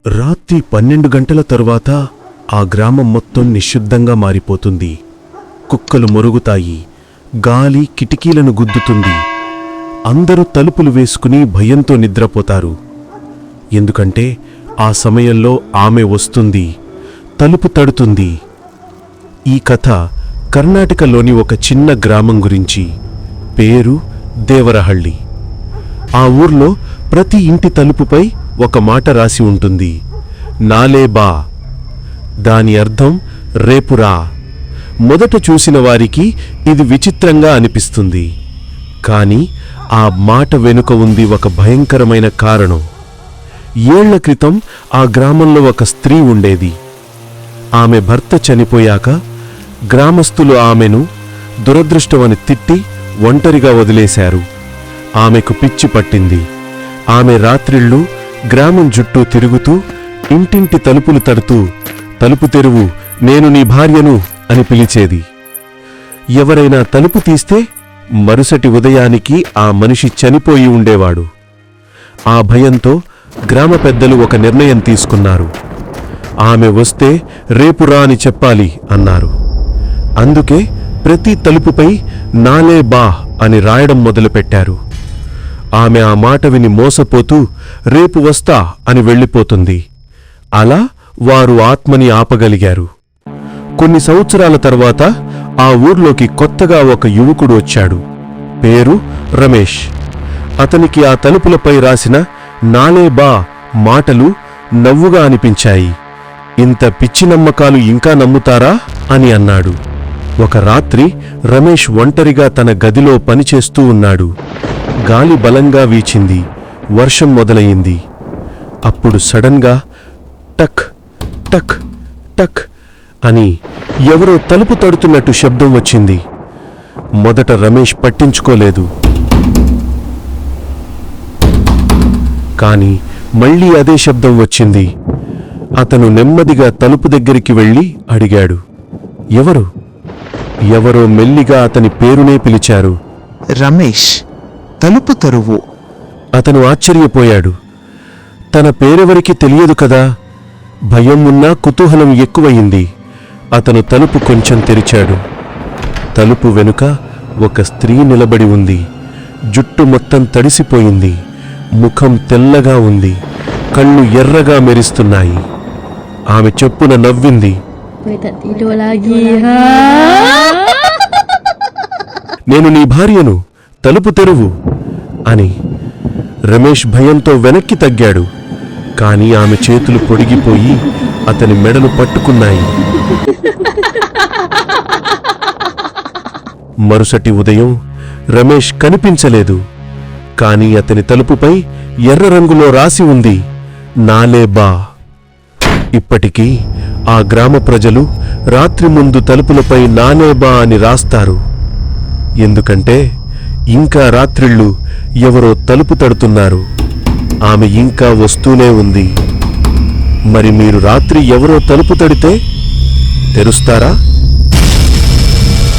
రాత్రి 12 గంటల తరువాత ఆ గ్రామం మొత్తం నిశ్శబ్దంగా మారిపోతుంది. కుక్కలు మొరుగుతాయి, గాలి కిటికీలను గుద్దుతుంది. అందరూ తలుపులు వేసుకుని భయంతో నిద్రపోతారు. ఎందుకంటే ఆ సమయంలో ఆమె వస్తుంది, తలుపు తడుతుంది. ఈ కథ కర్ణాటకలోని ఒక చిన్న గ్రామం గురించి. పేరు దేవరహళ్ళి. ఆ ఊర్లో ప్రతి ఇంటి తలుపుపై ఒక మాట రాసి ఉంటుంది, నాలే బా. దాని అర్థం రేపురా. మొదట చూసిన వారికి ఇది విచిత్రంగా అనిపిస్తుంది. కాని ఆ మాట వెనుక ఉంది ఒక భయంకరమైన కారణం. ఏళ్ల క్రితం ఆ గ్రామంలో ఒక స్త్రీ ఉండేది. ఆమె భర్త చనిపోయాక గ్రామస్తులు ఆమెను దురదృష్టమని తిట్టి ఒంటరిగా వదిలేశారు. ఆమెకు పిచ్చి పట్టింది. ఆమె రాత్రిళ్ళు గ్రామం చుట్టూ తిరుగుతూ ఇంటింటి తలుపులు తడుతూ, తలుపు తెరువు, నేను నీ భార్యను అని పిలిచేది. ఎవరైనా తలుపు తీస్తే మరుసటి ఉదయానికి ఆ మనిషి చనిపోయి ఉండేవాడు. ఆ భయంతో గ్రామ పెద్దలు ఒక నిర్ణయం తీసుకున్నారు. ఆమె వస్తే రేపు రా అని చెప్పాలి అన్నారు. అందుకే ప్రతి తలుపుపై నాలే బా అని రాయడం మొదలుపెట్టారు. ఆమె ఆ మాట విని మోసపోతూ రేపు వస్తా అని వెళ్ళిపోతుంది. అలా వారు ఆత్మని ఆపగలిగారు. కొన్ని సంవత్సరాల తర్వాత ఆ ఊర్లోకి కొత్తగా ఒక యువకుడు వచ్చాడు. పేరు రమేష్. అతనికి ఆ తలుపులపై రాసిన నాలే బా మాటలు నవ్వుగా అనిపించాయి. ఇంత పిచ్చి నమ్మకాలు ఇంకా నమ్ముతారా అని అన్నాడు. ఒక రాత్రి రమేష్ ఒంటరిగా తన గదిలో పనిచేస్తూ ఉన్నాడు. గాలి బలంగా వీచింది. వర్షం మొదలయింది. అప్పుడు సడన్గా టక్ టక్ టక్ అని ఎవరో తలుపు తడుతున్నట్టు శబ్దం వచ్చింది. మొదట రమేష్ పట్టించుకోలేదు. కాని మళ్లీ అదే శబ్దం వచ్చింది. అతను నెమ్మదిగా తలుపు దగ్గరికి వెళ్ళి అడిగాడు, ఎవరు? ఎవరో మెల్లిగా అతని పేరునే పిలిచారు, రమేష్, తలుపు తెరువు. అతను ఆశ్చర్యపోయాడు. తన పేరెవరికి తెలియదు కదా. భయం ఉన్నా కుతూహలం ఎక్కువయింది. అతను తలుపు కొంచెం తెరిచాడు. తలుపు వెనుక ఒక స్త్రీ నిలబడి ఉంది. జుట్టు మొత్తం తడిసిపోయింది. ముఖం తెల్లగా ఉంది. కళ్ళు ఎర్రగా మెరుస్తున్నాయి. ఆమె చొప్పున నవ్వింది. నేను నీ భార్యను, తలుపు తెరువు అని. రమేష్ భయంతో వెనక్కి తగ్గాడు. కాని ఆమె చేతులు పొడిగిపోయి అతని మెడలు పట్టుకున్నాయి. మరుసటి ఉదయం రమేష్ కనిపించలేదు. కాని అతని తలుపుపై ఎర్ర రంగులో రాసి ఉంది, నాలే బా. ఇప్పటికీ ఆ గ్రామ ప్రజలు రాత్రి ముందు తలుపులపై నాలే బా అని రాస్తారు. ఎందుకంటే ఇంకా రాత్రిళ్ళు ఎవరో తలుపు తడుతున్నారు. ఆమె ఇంకా వస్తూనే ఉంది. మరి మీరు రాత్రి ఎవరో తలుపు తడితే తెరుస్తారా?